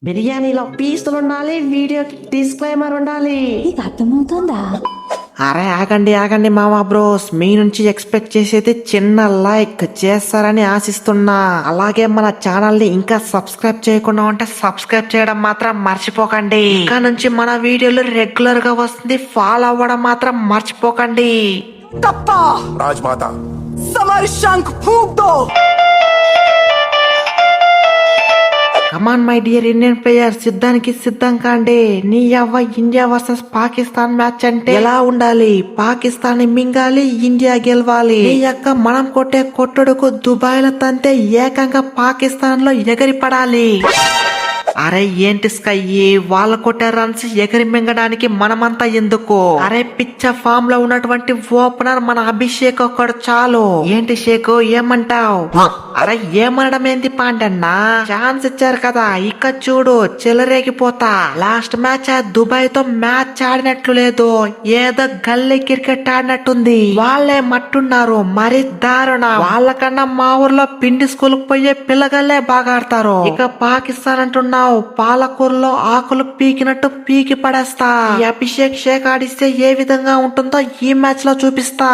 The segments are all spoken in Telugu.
బిర్యానీలో పీసులు ఉండాలి, వీడియోకి డిస్క్లైమర్ ఉండాలి. నీకు అర్థమవుతుందా? అరే ఆగండి మామా బ్రోస్, మీ నుంచి ఎక్స్పెక్ట్ చేసేది చిన్న లైక్ చేస్తారని ఆశిస్తున్నా. అలాగే మన ఛానల్ ని ఇంకా సబ్స్క్రైబ్ చేయకుండా ఉంటే సబ్స్క్రైబ్ చేయడం మాత్రం మర్చిపోకండి. ఇంకా నుంచి మన వీడియోలు రెగ్యులర్ గా వస్తుంది, ఫాలో అవ్వడం మాత్రం మర్చిపోకండి. तप्पा राजमाता समर शंख फूंक दो। Come on my dear Indian player, సిద్ధానికి సిద్ధం కాండి. నీ అవ్వ ఇండియా వర్సెస్ పాకిస్తాన్ మ్యాచ్ అంటే ఎలా ఉండాలి? పాకిస్తాన్ ని మింగాలి, ఇండియా గెలవాలి. నీ యొక్క మనం కొట్టే కొట్టుడుకు దుబాయ్ లో తంతే ఏకంగా పాకిస్తాన్ లో ఎగిరి పడాలి. అరే ఏంటి స్కై, వాళ్ళ కొట్టే రన్స్ ఎగిరి మింగడానికి మనమంతా ఎందుకు? అరే పిచ్చ ఫామ్ లో ఉన్నటువంటి ఓపెనర్ మన అభిషేక్ ఒక్కడు చాలు. ఏంటి షేకు ఏమంటావు? అరే ఏమనడం ఏంది పాండన్నా, ఛాన్స్ ఇచ్చారు కదా, ఇక చూడు చెలరేగిపోతా. లాస్ట్ మ్యాచ్ దుబాయ్ తో మ్యాచ్ ఆడినట్లు లేదు, ఏదో గల్లీ క్రికెట్ ఆడినట్టుంది. వాళ్ళే మట్టున్నారు, మరి దారుణ. వాళ్ళకన్నా మా ఊర్లో పిండి స్కూల్ కు పోయే పిల్లగాళ్ళే బాగా ఆడతారు. ఇక పాకిస్తాన్ అంటున్నావు, పాలకూరలో ఆకులు పీకినట్టు పీకి పడేస్తా. ఈ అభిషేక్ షేక్ ఆడిస్తే ఏ విధంగా ఉంటుందో ఈ మ్యాచ్ లో చూపిస్తా.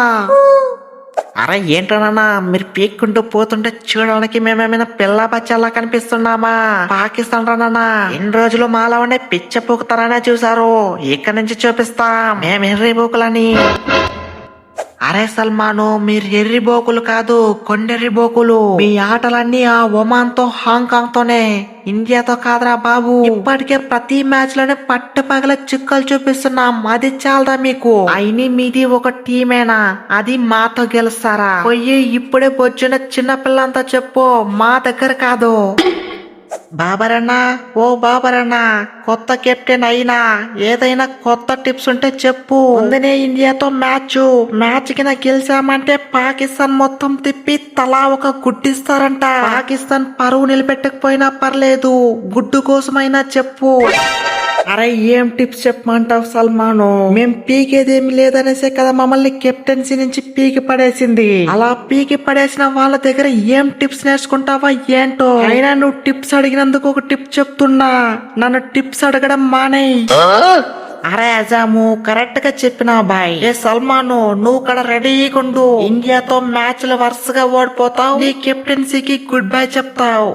అరే ఏంటన్నా మీరు పీక్కుంటూ పోతుంటే చూడడానికి మేమేమైనా పిల్ల బచ్చల్లా కనిపిస్తున్నామా? పాకిస్తాన్ రానా ఎన్ని రోజులు మాలా ఉండే పిచ్చ పూకుతారనే చూసారు, ఇక్కడ నుంచి చూపిస్తాం మేము ఎర్రి బోకులని. అరే సల్మాను, మీరు ఎర్రి బోకులు కాదు, కొండెర్రి బోకులు. మీ ఆటలన్నీ ఆ ఒమాన్ తో హాంకాంగ్ తోనే, ఇండియాతో కాదురా బాబు. ఇప్పటికే ప్రతి మ్యాచ్ లోనే పట్టు పగల చుక్కలు చూపిస్తున్నాం, అది చాలదా మీకు? అయినా మీది ఒక టీమేనా? అది మాతో గెలుస్తారా? పోయి ఇప్పుడే బొచ్చున చిన్న పిల్లంతా చెప్పు, మా దగ్గర కాదు. బాబరన్నా, ఓ బాబరన్నా, కొత్త కెప్టెన్ అయినా ఏదైనా కొత్త టిప్స్ ఉంటే చెప్పు. ముందునే ఇండియాతో మ్యాచ్ కింద గెలిచామంటే పాకిస్తాన్ మొత్తం తిప్పి తలా ఒక గుడ్డిస్తారంట. పాకిస్తాన్ పరువు నిలబెట్టకపోయినా పర్లేదు, గుడ్డు కోసమైనా చెప్పు. అరే ఏం టిప్స్ చెప్పమంటావు సల్మాను? మేం పీకేదేమి లేదనేసే కదా మమ్మల్ని కెప్టెన్సీ నుంచి పీకి పడేసింది. అలా పీకి పడేసిన వాళ్ళ దగ్గర ఏం టిప్స్ నేర్చుకుంటావా ఏంటో? అయినా నువ్వు టిప్స్ అడిగినందుకు ఒక టిప్ చెప్తున్నా, నన్ను టిప్స్ అడగడం మానేయ్. అరే అజాము, కరెక్ట్ గా చెప్పినావు బాయ్. ఏ సల్మాను, నువ్వు కూడా రెడీగా ఉండు. ఇండియాతో మ్యాచ్లు వరుసగా ఓడిపోతావు, నీ కెప్టెన్సీకి గుడ్ బై చెప్తావు.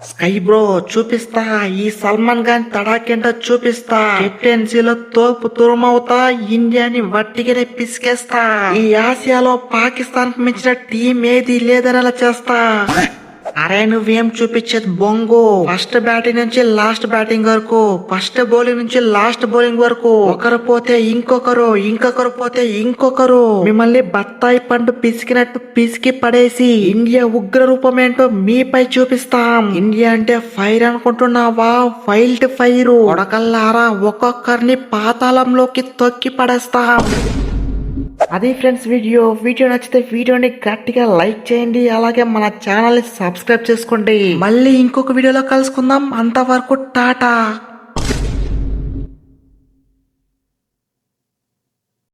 స్కై బ్రో చూపిస్తా, ఈ సల్మాన్ ఖాన్ తడాకేంటో చూపిస్తా. కెప్టెన్సీలో తోపు తురుమవుతా, ఇండియాని వట్టిగానే పిసికేస్తా. ఈ ఆసియాలో పాకిస్తాన్ కు మించిన టీం ఏది లేదనేలా చేస్తా. అరే నువ్వేం చూపించేది బొంగు. ఫస్ట్ బ్యాటింగ్ నుంచి లాస్ట్ బ్యాటింగ్ వరకు, ఫస్ట్ బౌలింగ్ నుంచి లాస్ట్ బౌలింగ్ వరకు, ఒకరు పోతే ఇంకొకరు పోతే ఇంకొకరు, మిమ్మల్ని బత్తాయి పండు పిసికినట్టు పిసికి పడేసి ఇండియా ఉగ్ర రూపం ఏంటో మీపై చూపిస్తాం. ఇండియా అంటే ఫైర్ అనుకుంటున్నావా? Wild fire. కొడకల్లారా, ఒక్కొక్కరిని పాతాళంలోకి తొక్కి పడేస్తాం. అదే ఫ్రెండ్స్ వీడియో నచ్చితే వీడియోని గట్టిగా లైక్ చేయండి, అలాగే మన ఛానల్ ని సబ్స్క్రైబ్ చేసుకోండి. మళ్ళీ ఇంకొక వీడియోలో కలుసుకుందాం, అంతవరకు టాటా.